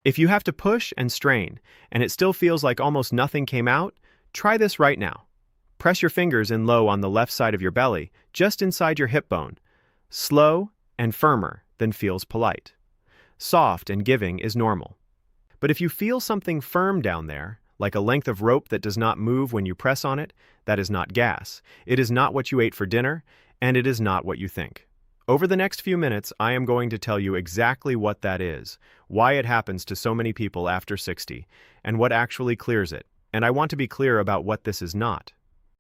If you have to push and strain, and it still feels like almost nothing came out, try this right now. Press your fingers in low on the left side of your belly, just inside your hip bone. Slow and firmer than feels polite. Soft and giving is normal. But if you feel something firm down there, like a length of rope that does not move when you press on it, that is not gas. It is not what you ate for dinner, and it is not what you think. Over the next few minutes, I am going to tell you exactly what that is, why it happens to so many people after 60, and what actually clears it. And I want to be clear about what this is not.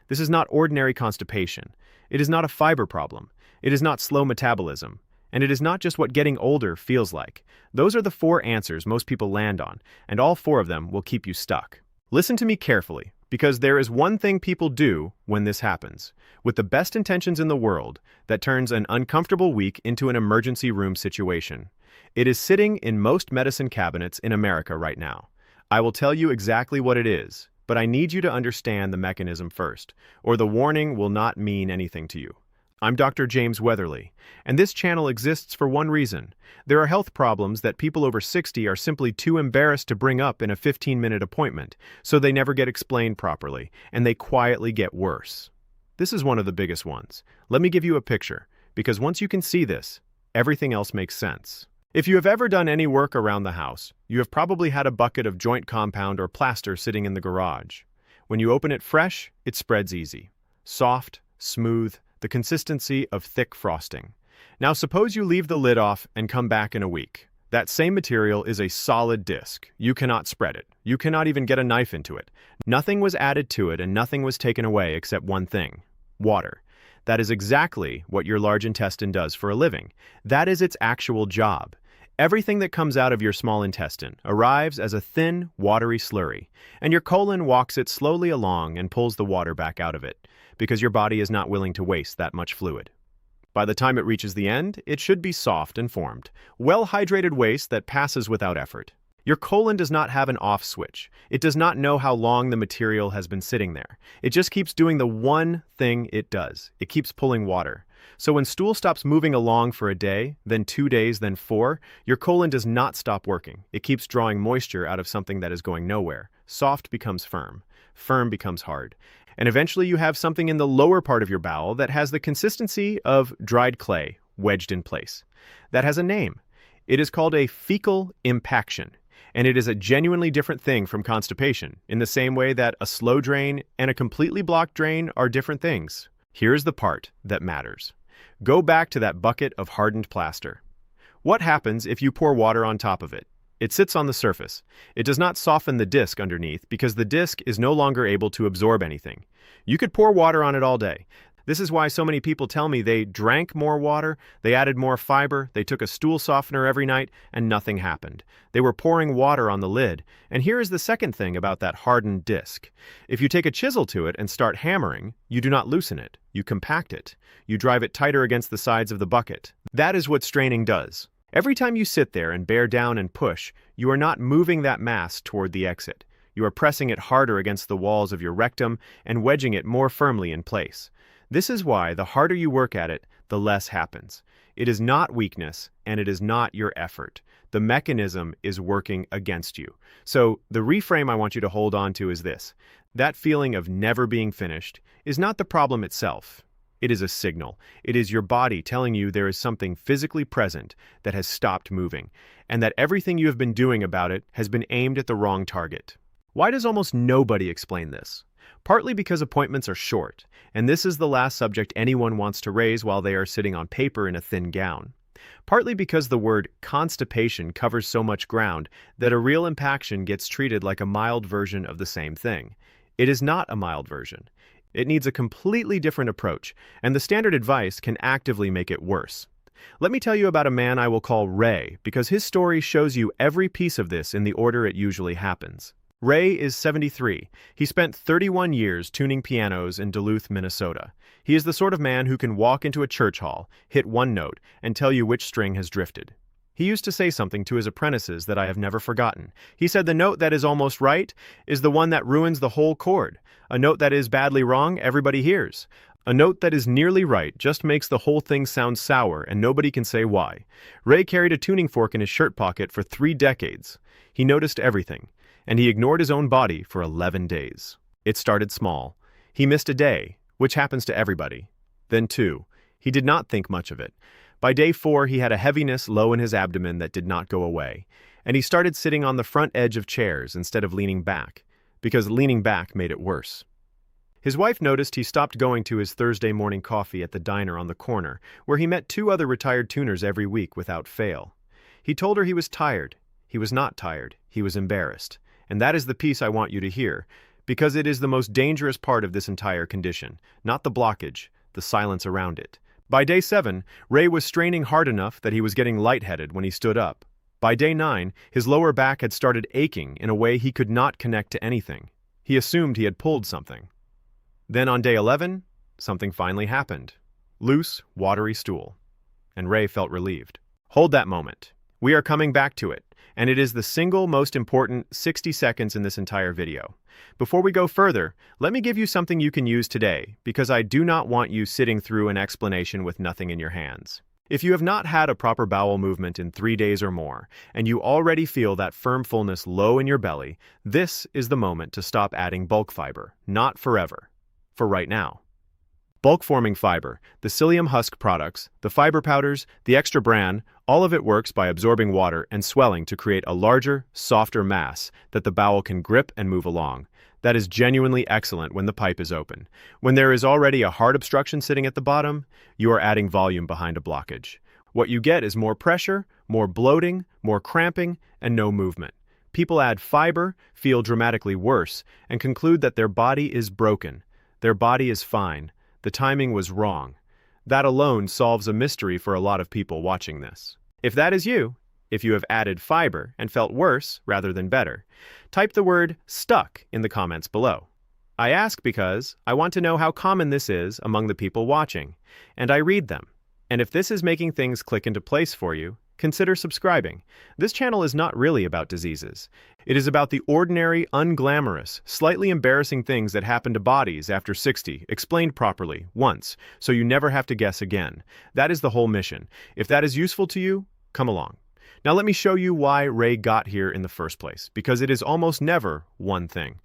This is not ordinary constipation. It is not a fiber problem. It is not slow metabolism. And it is not just what getting older feels like. Those are the 4 answers most people land on, and all 4 of them will keep you stuck. Listen to me carefully, because there is one thing people do when this happens, with the best intentions in the world, that turns an uncomfortable week into an emergency room situation. It is sitting in most medicine cabinets in America right now. I will tell you exactly what it is, but I need you to understand the mechanism first, or the warning will not mean anything to you. I'm Dr. James Weatherly, and this channel exists for one reason. There are health problems that people over 60 are simply too embarrassed to bring up in a 15-minute appointment, so they never get explained properly, and they quietly get worse. This is one of the biggest ones. Let me give you a picture, because once you can see this, everything else makes sense. If you have ever done any work around the house, you have probably had a bucket of joint compound or plaster sitting in the garage. When you open it fresh, it spreads easy. Soft, smooth, the consistency of thick frosting. Now suppose you leave the lid off and come back in a week. That same material is a solid disc. You cannot spread it. You cannot even get a knife into it. Nothing was added to it and nothing was taken away except one thing: water. That is exactly what your large intestine does for a living. That is its actual job. Everything that comes out of your small intestine arrives as a thin, watery slurry, and your colon walks it slowly along and pulls the water back out of it, because your body is not willing to waste that much fluid. By the time it reaches the end, it should be soft and formed, well-hydrated waste that passes without effort. Your colon does not have an off switch. It does not know how long the material has been sitting there. It just keeps doing the one thing it does. It keeps pulling water. So when stool stops moving along for a day, then 2 days, then 4, your colon does not stop working. It keeps drawing moisture out of something that is going nowhere. Soft becomes firm. Firm becomes hard. And eventually you have something in the lower part of your bowel that has the consistency of dried clay wedged in place. That has a name. It is called a fecal impaction. And it is a genuinely different thing from constipation, in the same way that a slow drain and a completely blocked drain are different things. Here's the part that matters. Go back to that bucket of hardened plaster. What happens if you pour water on top of it? It sits on the surface. It does not soften the disc underneath because the disc is no longer able to absorb anything. You could pour water on it all day. This is why so many people tell me they drank more water, they added more fiber, they took a stool softener every night, and nothing happened. They were pouring water on the lid. And here is the second thing about that hardened disc. If you take a chisel to it and start hammering, you do not loosen it. You compact it. You drive it tighter against the sides of the bucket. That is what straining does. Every time you sit there and bear down and push, you are not moving that mass toward the exit. You are pressing it harder against the walls of your rectum and wedging it more firmly in place. This is why the harder you work at it, the less happens. It is not weakness, and it is not your effort. The mechanism is working against you. So the reframe I want you to hold on to is this. That feeling of never being finished is not the problem itself. It is a signal. It is your body telling you there is something physically present that has stopped moving, and that everything you have been doing about it has been aimed at the wrong target. Why does almost nobody explain this? Partly because appointments are short, and this is the last subject anyone wants to raise while they are sitting on paper in a thin gown. Partly because the word constipation covers so much ground that a real impaction gets treated like a mild version of the same thing. It is not a mild version. It needs a completely different approach, and the standard advice can actively make it worse. Let me tell you about a man I will call Ray, because his story shows you every piece of this in the order it usually happens. Ray is 73. He spent 31 years tuning pianos in Duluth, Minnesota. He is the sort of man who can walk into a church hall, hit one note, and tell you which string has drifted. He used to say something to his apprentices that I have never forgotten. He said the note that is almost right is the one that ruins the whole chord. A note that is badly wrong, everybody hears. A note that is nearly right just makes the whole thing sound sour and nobody can say why. Ray carried a tuning fork in his shirt pocket for 3 decades. He noticed everything, and he ignored his own body for 11 days. It started small. He missed a day, which happens to everybody. Then 2. He did not think much of it. By day 4, he had a heaviness low in his abdomen that did not go away, and he started sitting on the front edge of chairs instead of leaning back, because leaning back made it worse. His wife noticed he stopped going to his Thursday morning coffee at the diner on the corner, where he met 2 other retired tuners every week without fail. He told her he was tired. He was not tired. He was embarrassed. And that is the piece I want you to hear, because it is the most dangerous part of this entire condition, not the blockage, the silence around it. By day 7, Ray was straining hard enough that he was getting lightheaded when he stood up. By day 9, his lower back had started aching in a way he could not connect to anything. He assumed he had pulled something. Then on day 11, something finally happened. Loose, watery stool. And Ray felt relieved. Hold that moment. We are coming back to it, and it is the single most important 60 seconds in this entire video. Before we go further, let me give you something you can use today, because I do not want you sitting through an explanation with nothing in your hands. If you have not had a proper bowel movement in 3 days or more, and you already feel that firm fullness low in your belly, this is the moment to stop adding bulk fiber, not forever. For right now. Bulk-forming fiber, the psyllium husk products, the fiber powders, the extra bran, all of it works by absorbing water and swelling to create a larger, softer mass that the bowel can grip and move along. That is genuinely excellent when the pipe is open. When there is already a hard obstruction sitting at the bottom, you are adding volume behind a blockage. What you get is more pressure, more bloating, more cramping, and no movement. People add fiber, feel dramatically worse, and conclude that their body is broken. Their body is fine. The timing was wrong. That alone solves a mystery for a lot of people watching this. If that is you, if you have added fiber and felt worse rather than better, type the word "stuck" in the comments below. I ask because I want to know how common this is among the people watching, and I read them. And if this is making things click into place for you, consider subscribing. This channel is not really about diseases. It is about the ordinary, unglamorous, slightly embarrassing things that happen to bodies after 60, explained properly, once, so you never have to guess again. That is the whole mission. If that is useful to you, come along. Now let me show you why Ray got here in the first place, because it is almost never one thing.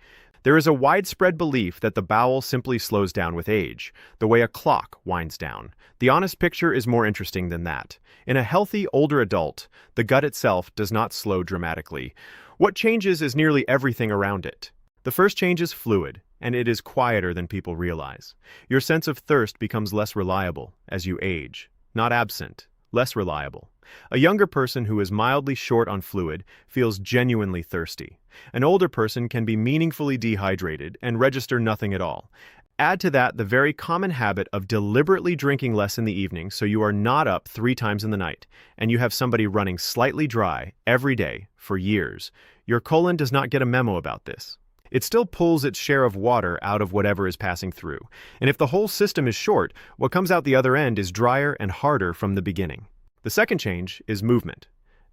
There is a widespread belief that the bowel simply slows down with age, the way a clock winds down. The honest picture is more interesting than that. In a healthy older adult, the gut itself does not slow dramatically. What changes is nearly everything around it. The first change is fluid, and it is quieter than people realize. Your sense of thirst becomes less reliable as you age. Not absent, less reliable. A younger person who is mildly short on fluid feels genuinely thirsty. An older person can be meaningfully dehydrated and register nothing at all. Add to that the very common habit of deliberately drinking less in the evening so you are not up 3 times in the night, and you have somebody running slightly dry every day for years. Your colon does not get a memo about this. It still pulls its share of water out of whatever is passing through. And if the whole system is short, what comes out the other end is drier and harder from the beginning. The second change is movement.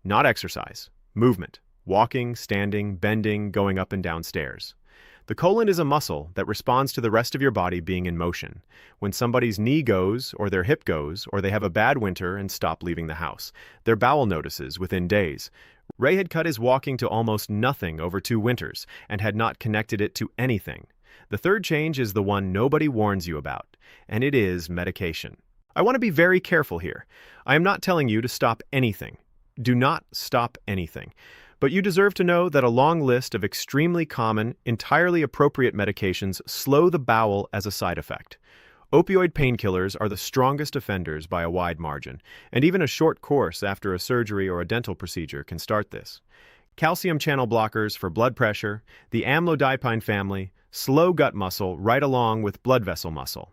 Not exercise. Movement. Walking, standing, bending, going up and down stairs. The colon is a muscle that responds to the rest of your body being in motion. When somebody's knee goes, or their hip goes, or they have a bad winter and stop leaving the house, their bowel notices within days. Ray had cut his walking to almost nothing over 2 winters and had not connected it to anything. The third change is the one nobody warns you about, and it is medication. I want to be very careful here. I am not telling you to stop anything. Do not stop anything. But you deserve to know that a long list of extremely common, entirely appropriate medications slow the bowel as a side effect. Opioid painkillers are the strongest offenders by a wide margin, and even a short course after a surgery or a dental procedure can start this. Calcium channel blockers for blood pressure, the amlodipine family, slow gut muscle right along with blood vessel muscle.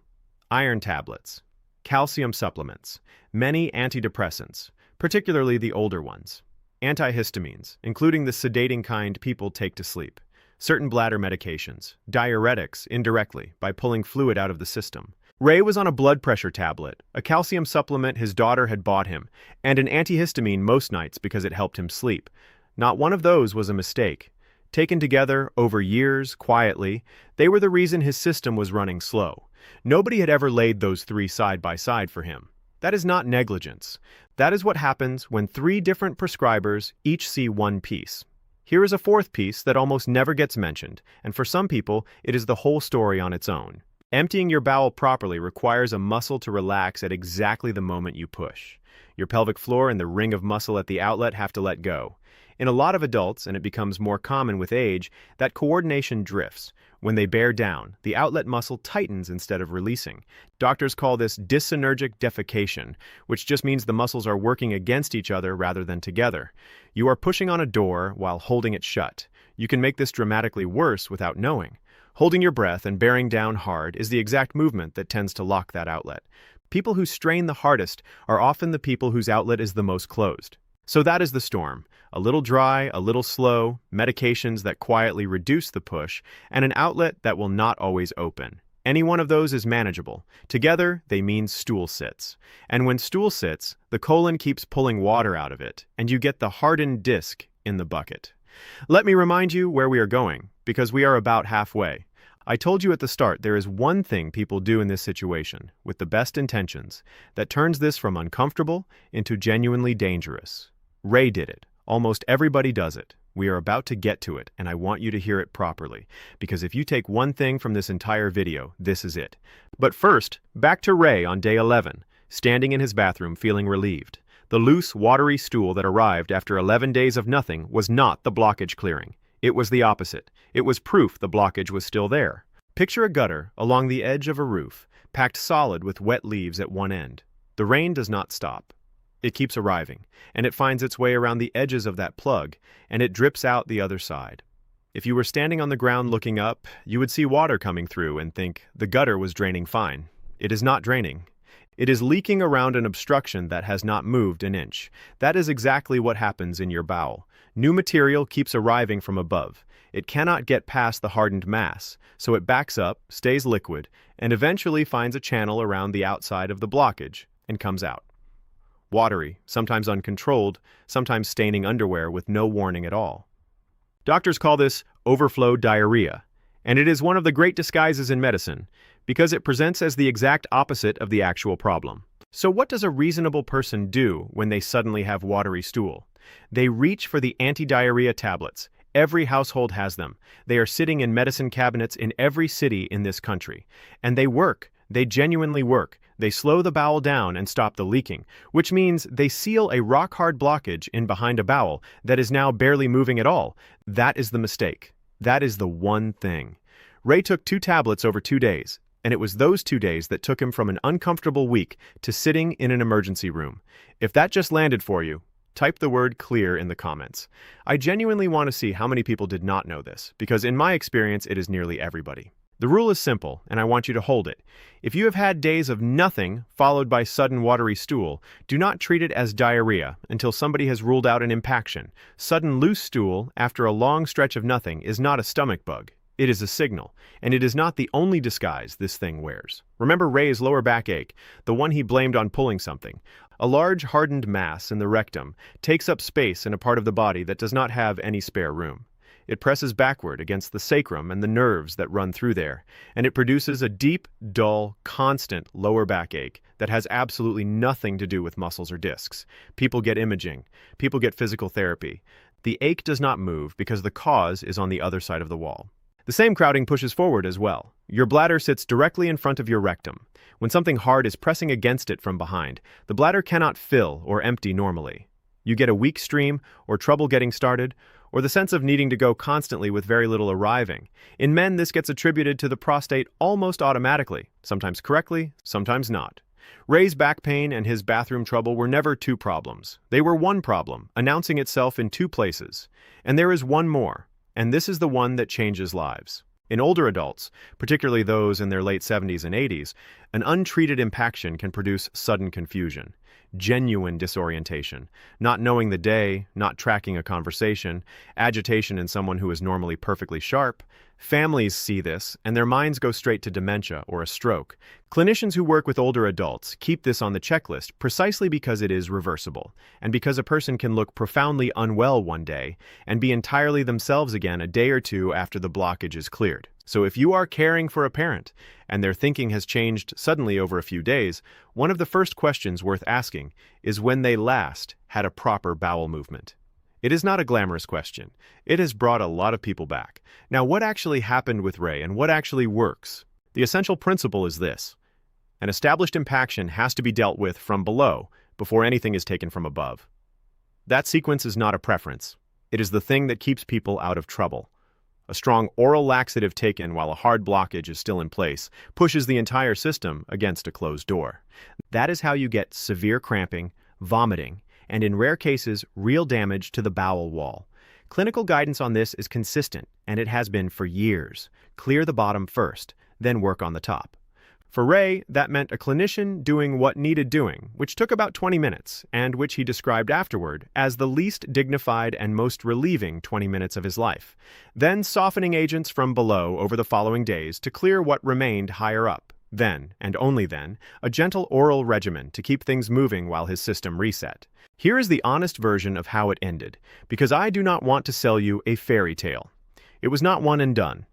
Iron tablets. Calcium supplements. Many antidepressants, particularly the older ones. Antihistamines, including the sedating kind people take to sleep. Certain bladder medications. Diuretics, indirectly, by pulling fluid out of the system. Ray was on a blood pressure tablet, a calcium supplement his daughter had bought him, and an antihistamine most nights because it helped him sleep. Not one of those was a mistake. Taken together, over years, quietly, they were the reason his system was running slow. Nobody had ever laid those three side by side for him. That is not negligence. That is what happens when three different prescribers each see one piece. Here is a fourth piece that almost never gets mentioned, and for some people, it is the whole story on its own. Emptying your bowel properly requires a muscle to relax at exactly the moment you push. Your pelvic floor and the ring of muscle at the outlet have to let go. In a lot of adults, and it becomes more common with age, that coordination drifts. When they bear down, the outlet muscle tightens instead of releasing. Doctors call this dysynergic defecation, which just means the muscles are working against each other rather than together. You are pushing on a door while holding it shut. You can make this dramatically worse without knowing. Holding your breath and bearing down hard is the exact movement that tends to lock that outlet. People who strain the hardest are often the people whose outlet is the most closed. So that is the storm. A little dry, a little slow, medications that quietly reduce the push, and an outlet that will not always open. Any one of those is manageable. Together, they mean stool sits. And when stool sits, the colon keeps pulling water out of it, and you get the hardened disc in the bucket. Let me remind you where we are going, because we are about halfway. I told you at the start there is one thing people do in this situation, with the best intentions, that turns this from uncomfortable into genuinely dangerous. Ray did it. Almost everybody does it. We are about to get to it, and I want you to hear it properly, because if you take one thing from this entire video, this is it. But first, back to Ray on day 11, standing in his bathroom feeling relieved. The loose, watery stool that arrived after 11 days of nothing was not the blockage clearing. It was the opposite. It was proof the blockage was still there. Picture a gutter along the edge of a roof, packed solid with wet leaves at one end. The rain does not stop. It keeps arriving, and it finds its way around the edges of that plug, and it drips out the other side. If you were standing on the ground looking up, you would see water coming through and think the gutter was draining fine. It is not draining. It is leaking around an obstruction that has not moved an inch. That is exactly what happens in your bowel. New material keeps arriving from above. It cannot get past the hardened mass, so it backs up, stays liquid, and eventually finds a channel around the outside of the blockage and comes out. Watery, sometimes uncontrolled, sometimes staining underwear with no warning at all. Doctors call this overflow diarrhea, and it is one of the great disguises in medicine because it presents as the exact opposite of the actual problem. So what does a reasonable person do when they suddenly have watery stool? They reach for the anti-diarrhea tablets. Every household has them. They are sitting in medicine cabinets in every city in this country. And they work. They genuinely work. They slow the bowel down and stop the leaking, which means they seal a rock-hard blockage in behind a bowel that is now barely moving at all. That is the mistake. That is the one thing. Ray took 2 tablets over 2 days, and it was those 2 days that took him from an uncomfortable week to sitting in an emergency room. If that just landed for you, type the word clear in the comments. I genuinely want to see how many people did not know this, because in my experience, it is nearly everybody. The rule is simple, and I want you to hold it. If you have had days of nothing followed by sudden watery stool, do not treat it as diarrhea until somebody has ruled out an impaction. Sudden loose stool after a long stretch of nothing is not a stomach bug. It is a signal, and it is not the only disguise this thing wears. Remember Ray's lower back ache, the one he blamed on pulling something. A large hardened mass in the rectum takes up space in a part of the body that does not have any spare room. It presses backward against the sacrum and the nerves that run through there, and it produces a deep, dull, constant lower backache that has absolutely nothing to do with muscles or discs. People get imaging. People get physical therapy. The ache does not move because the cause is on the other side of the wall. The same crowding pushes forward as well. Your bladder sits directly in front of your rectum. When something hard is pressing against it from behind, the bladder cannot fill or empty normally. You get a weak stream, or trouble getting started, or the sense of needing to go constantly with very little arriving. In men, this gets attributed to the prostate almost automatically, sometimes correctly, sometimes not. Ray's back pain and his bathroom trouble were never 2 problems. They were one problem, announcing itself in 2 places. And there is one more, and this is the one that changes lives. In older adults, particularly those in their late 70s and 80s, an untreated impaction can produce sudden confusion, genuine disorientation, not knowing the day, not tracking a conversation, agitation in someone who is normally perfectly sharp. Families see this, and their minds go straight to dementia or a stroke. Clinicians who work with older adults keep this on the checklist precisely because it is reversible, and because a person can look profoundly unwell one day and be entirely themselves again a day or 2 after the blockage is cleared. So if you are caring for a parent and their thinking has changed suddenly over a few days, one of the first questions worth asking is when they last had a proper bowel movement. It is not a glamorous question. It has brought a lot of people back. Now, what actually happened with Ray and what actually works? The essential principle is this. An established impaction has to be dealt with from below before anything is taken from above. That sequence is not a preference. It is the thing that keeps people out of trouble. A strong oral laxative taken while a hard blockage is still in place pushes the entire system against a closed door. That is how you get severe cramping, vomiting, and in rare cases, real damage to the bowel wall. Clinical guidance on this is consistent, and it has been for years. Clear the bottom first, then work on the top. For Ray, that meant a clinician doing what needed doing, which took about 20 minutes, and which he described afterward as the least dignified and most relieving 20 minutes of his life. Then softening agents from below over the following days to clear what remained higher up. Then, and only then, a gentle oral regimen to keep things moving while his system reset. Here is the honest version of how it ended, because I do not want to sell you a fairy tale. It was not one and done.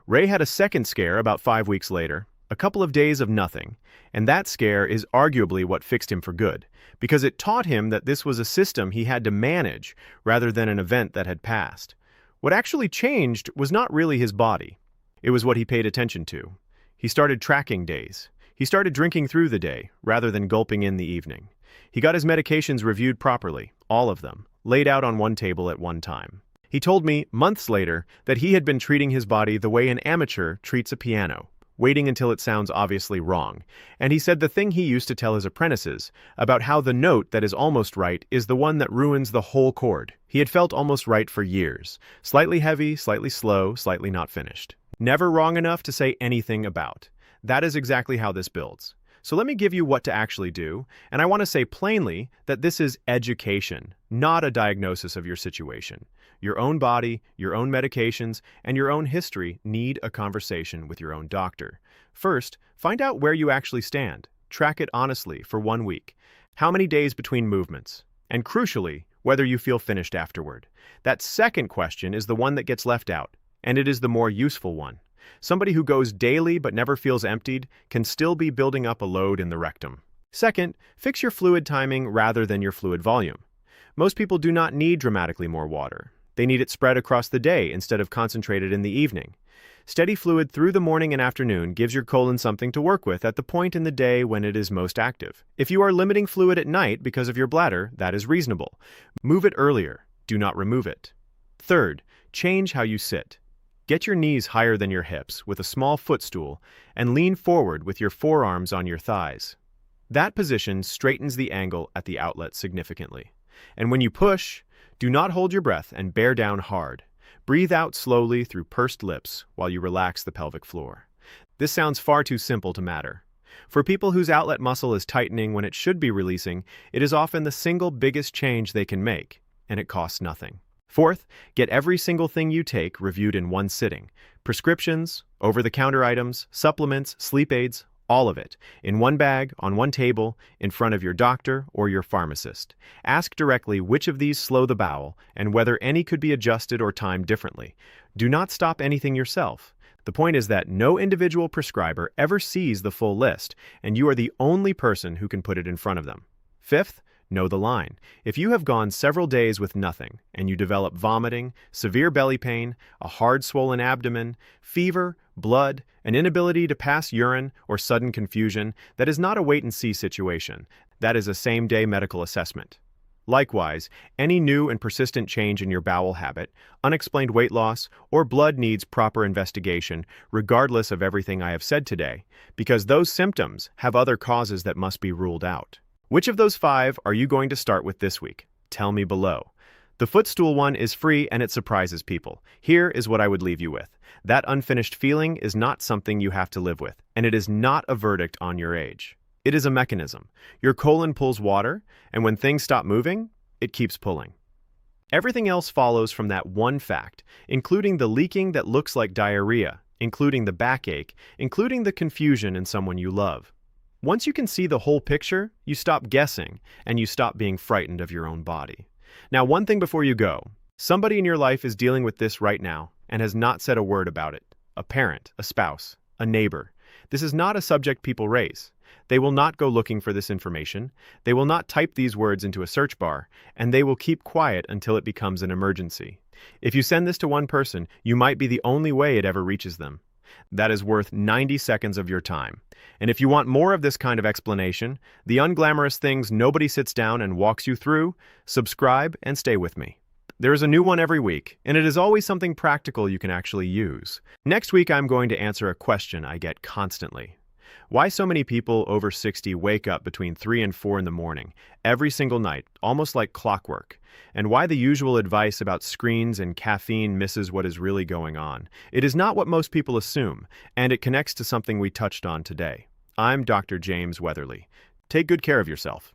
Ray had a second scare about 5 weeks later, a couple of days of nothing, and that scare is arguably what fixed him for good, because it taught him that this was a system he had to manage rather than an event that had passed. What actually changed was not really his body. It was what he paid attention to. He started tracking days. He started drinking through the day rather than gulping in the evening. He got his medications reviewed properly, all of them, laid out on one table at one time. He told me, months later, that he had been treating his body the way an amateur treats a piano, waiting until it sounds obviously wrong. And he said the thing he used to tell his apprentices about how the note that is almost right is the one that ruins the whole chord. He had felt almost right for years. Slightly heavy, slightly slow, slightly not finished. Never wrong enough to say anything about. That is exactly how this builds. So let me give you what to actually do, and I want to say plainly that this is education, not a diagnosis of your situation. Your own body, your own medications, and your own history need a conversation with your own doctor. First, find out where you actually stand. Track it honestly for 1 week. How many days between movements? And crucially, whether you feel finished afterward. That second question is the one that gets left out, and it is the more useful one. Somebody who goes daily but never feels emptied can still be building up a load in the rectum. Second, fix your fluid timing rather than your fluid volume. Most people do not need dramatically more water. They need it spread across the day instead of concentrated in the evening. Steady fluid through the morning and afternoon gives your colon something to work with at the point in the day when it is most active. If you are limiting fluid at night because of your bladder, that is reasonable. Move it earlier. Do not remove it. Third, change how you sit. Get your knees higher than your hips with a small footstool and lean forward with your forearms on your thighs. That position straightens the angle at the outlet significantly. And when you push, do not hold your breath and bear down hard. Breathe out slowly through pursed lips while you relax the pelvic floor. This sounds far too simple to matter. For people whose outlet muscle is tightening when it should be releasing, it is often the single biggest change they can make, and it costs nothing. Fourth, get every single thing you take reviewed in one sitting. Prescriptions, over-the-counter items, supplements, sleep aids, all of it, in one bag, on one table, in front of your doctor or your pharmacist. Ask directly which of these slow the bowel and whether any could be adjusted or timed differently. Do not stop anything yourself. The point is that no individual prescriber ever sees the full list, and you are the only person who can put it in front of them. Fifth, know the line. If you have gone several days with nothing, and you develop vomiting, severe belly pain, a hard swollen abdomen, fever, blood, an inability to pass urine, or sudden confusion, that is not a wait-and-see situation. That is a same-day medical assessment. Likewise, any new and persistent change in your bowel habit, unexplained weight loss, or blood needs proper investigation, regardless of everything I have said today, because those symptoms have other causes that must be ruled out. Which of those 5 are you going to start with this week? Tell me below. The footstool one is free and it surprises people. Here is what I would leave you with. That unfinished feeling is not something you have to live with, and it is not a verdict on your age. It is a mechanism. Your colon pulls water, and when things stop moving, it keeps pulling. Everything else follows from that one fact, including the leaking that looks like diarrhea, including the backache, including the confusion in someone you love. Once you can see the whole picture, you stop guessing, and you stop being frightened of your own body. Now, one thing before you go. Somebody in your life is dealing with this right now and has not said a word about it. a parent, a spouse, a neighbor. This is not a subject people raise. They will not go looking for this information, they will not type these words into a search bar, and they will keep quiet until it becomes an emergency. If you send this to one person, you might be the only way it ever reaches them. That is worth 90 seconds of your time. And if you want more of this kind of explanation, the unglamorous things nobody sits down and walks you through, subscribe and stay with me. There is a new one every week, and it is always something practical you can actually use. Next week, I'm going to answer a question I get constantly. Why so many people over 60 wake up between 3 and 4 in the morning, every single night, almost like clockwork, and why the usual advice about screens and caffeine misses what is really going on. It is not what most people assume, and it connects to something we touched on today. I'm Dr. James Weatherly. Take good care of yourself.